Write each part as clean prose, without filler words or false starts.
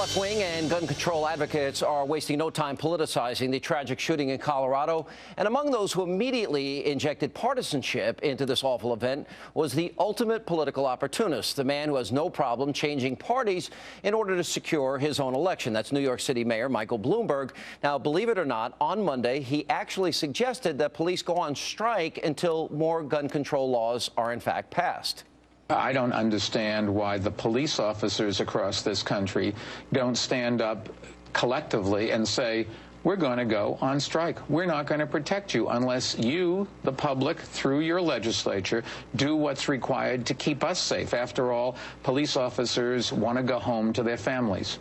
left wing and gun control advocates are wasting no time politicizing the tragic shooting in Colorado. And among those who immediately injected partisanship into this awful event was the ultimate political opportunist, the man who has no problem changing parties in order to secure his own election. That's New York City Mayor Michael Bloomberg. Now, believe it or not, on Monday, he actually suggested that police go on strike until more gun control laws are in fact passed. I don't understand why the police officers across this country don't stand up collectively and say, we're going to go on strike. We're not going to protect you unless you, the public, through your legislature, do what's required to keep us safe. After all, police officers want to go home to their families.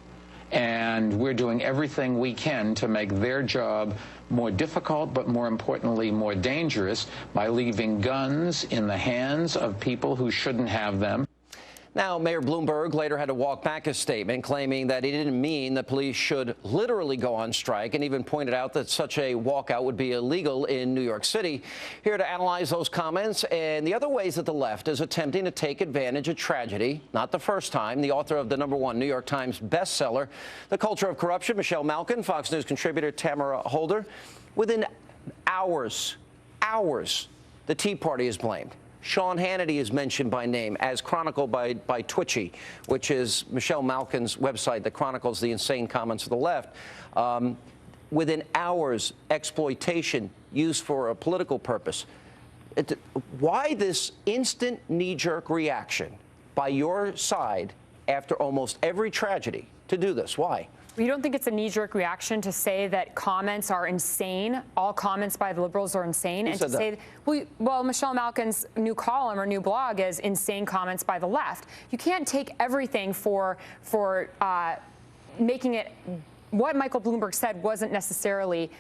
And we're doing everything we can to make their job more difficult, but more importantly, more dangerous by leaving guns in the hands of people who shouldn't have them. Now, Mayor Bloomberg later had to walk back his statement, claiming that he didn't mean the police should literally go on strike, and even pointed out that such a walkout would be illegal in New York City. Here to analyze those comments and the other ways that the left is attempting to take advantage of tragedy, not the first time, the author of the #1 New York Times bestseller, The Culture of Corruption, Michelle Malkin, Fox News contributor Tamara Holder. Within hours, the Tea Party is blamed. Sean Hannity is mentioned by name, as chronicled by Twitchy, which is Michelle Malkin's website that chronicles the insane comments of the left. Within hours, exploitation used for a political purpose. Why this instant knee-jerk reaction by your side after almost every tragedy to do this? Why? You don't think it's a knee-jerk reaction to say that comments are insane? All comments by the liberals are insane, and to say, well, Michelle Malkin's new column or new blog is insane comments by the left. You can't take everything for making it. What Michael Bloomberg said wasn't necessarily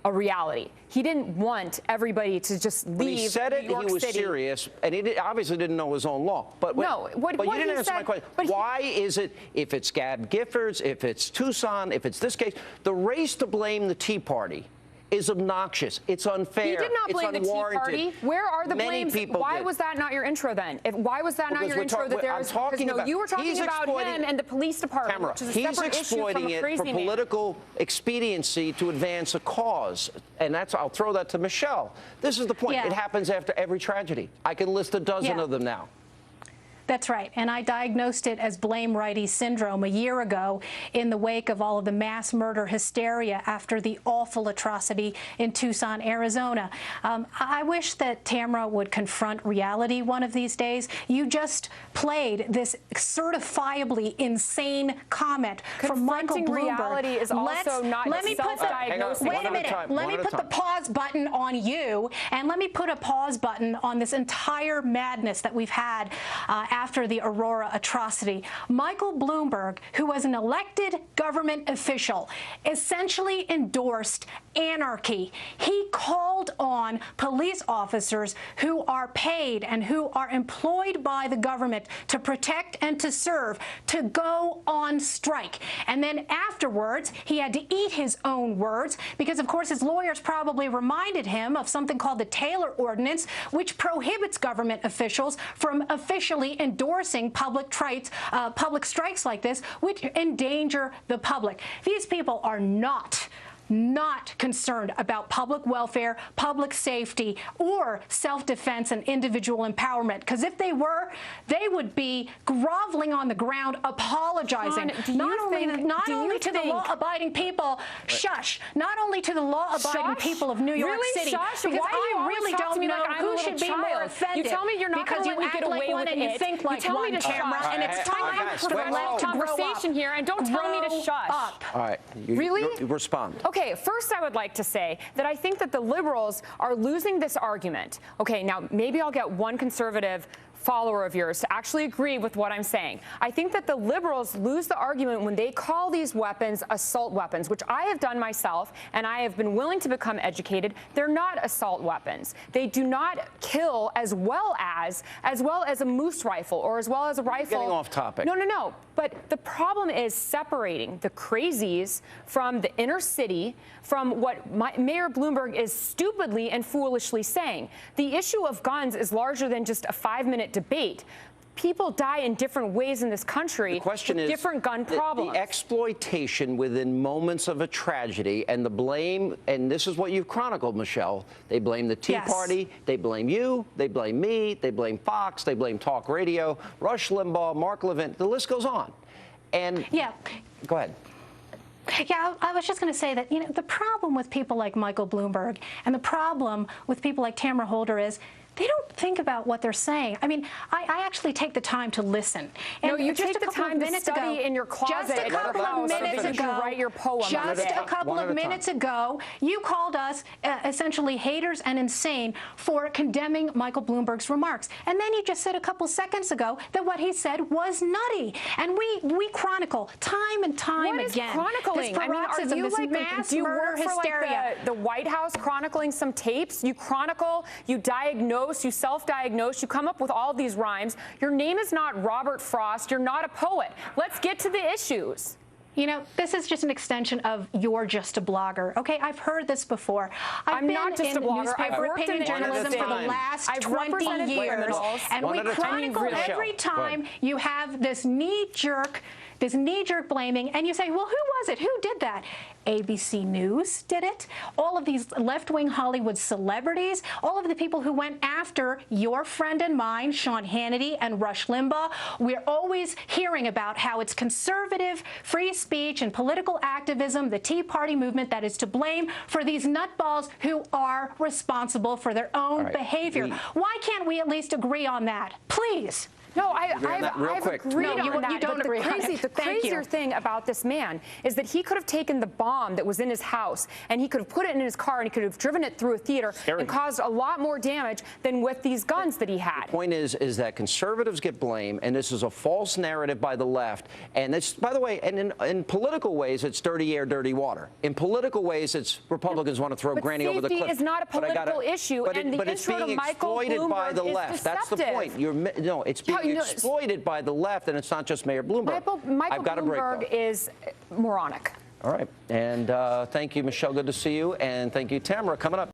a reality. He didn't want everybody to just leave New York City. He said it, he was serious, and he obviously didn't know his own law. But no, but you didn't answer my question. Why is it, if it's Gab Giffords, if it's Tucson, if it's this case, the race to blame the Tea Party is obnoxious. It's unfair. You did not blame the Tea Party. Where are the blames? Why was that not your intro then? Why was that not your intro? That there was, you were talking about him and the police department, Tamara, which is a separate issue from a crazy man. He's exploiting it for political expediency to advance a cause, and I'll throw that to Michelle. This is the point. Yeah. It happens after every tragedy. I can list a dozen of them now. That's right. And I diagnosed it as blame Righty syndrome a year ago in the wake of all of the mass murder hysteria after the awful atrocity in Tucson, Arizona. I wish that Tamara would confront reality one of these days. You just played this certifiably insane comment from Michael Bloomberg. Reality is also not self-diagnosing. Wait a minute. Let me put the pause button on you, and let me put a pause button on this entire madness that we've had after the Aurora atrocity. Michael Bloomberg, who was an elected government official, essentially endorsed anarchy. He called on police officers who are paid and who are employed by the government to protect and to serve to go on strike. And then afterwards, he had to eat his own words because, of course, his lawyers probably reminded him of something called the Taylor Ordinance, which prohibits government officials from officially endorsing public strikes like this, which endanger the public. These people are not concerned about public welfare, public safety, or self-defense and individual empowerment. Because if they were, they would be groveling on the ground, apologizing. Not only to the law-abiding people, not only to the law-abiding people of New York City, because I really don't know who should be more offended. You tell me you're not going to let me get away with it. You think like one, Tamara, and it's time for the left to conversation here, and don't tell me to shush. All right, you respond. Okay, first I would like to say that I think that the liberals are losing this argument. Okay, now maybe I'll get one conservative follower of yours to actually agree with what I'm saying. I think that the liberals lose the argument when they call these weapons assault weapons, which I have done myself, and I have been willing to become educated. They're not assault weapons. They do not kill as well as a moose rifle or as well as a rifle. Getting off topic. No. But the problem is separating the crazies from the inner city from what Mayor Bloomberg is stupidly and foolishly saying. The issue of guns is larger than just a 5-minute debate. people die in different ways in this country. The question is different gun problems. The exploitation within moments of a tragedy and the blame, and this is what you've chronicled, Michelle. They blame the Tea Party, they blame you, they blame me, they blame Fox, they blame Talk Radio, Rush Limbaugh, Mark Levin, the list goes on. And go ahead. Yeah, I was just going to say that, you know, the problem with people like Michael Bloomberg and the problem with people like Tamara Holder is they don't think about what they're saying. I mean, I actually take the time to listen. And no, you just take the time to study in your closet. Just a couple of minutes ago, write your poem. Just a couple of minutes ago, you called us essentially haters and insane for condemning Michael Bloomberg's remarks. And then you just said a couple seconds ago that what he said was nutty. And we chronicle time and time again. What is chronicling? This paroxysm, I mean, this mass do you murder work for hysteria. like the White House chronicling some tapes? You chronicle, you diagnose, you self-diagnose, you come up with all these rhymes. Your name is not Robert Frost. You're not a poet. Let's get to the issues. You know, this is just an extension of you're just a blogger. Okay, I've heard this before. I'm not just a blogger. I've worked opinion in journalism for the last 20 years, and we chronicle every time you have this knee-jerk blaming, and you say, well, who was it? Who did that? ABC News did it. All of these left-wing Hollywood celebrities, all of the people who went after your friend and mine, Sean Hannity and Rush Limbaugh. We're always hearing about how it's conservative free speech and political activism, the Tea Party movement, that is to blame for these nutballs who are responsible for their own behavior. Why can't we at least agree on that? Please. No, I've agreed on that. You don't agree on it. The crazier thing about this man is that he could have taken the bomb that was in his house and he could have put it in his car and he could have driven it through a theater and caused a lot more damage than with these guns that he had. The point is that conservatives get blamed, and this is a false narrative by the left. And this, by the way, and in political ways, it's dirty air, dirty water. In political ways, it's Republicans want to throw Granny over the cliff. Safety is not a political issue, and the it's intro to being Michael exploited by the Bloomberg left. is That's the point. No, it's being exploited by the left, and it's not just Mayor Bloomberg. Michael Bloomberg is moronic. All right. And thank you, Michelle. Good to see you. And thank you, Tamara. Coming up.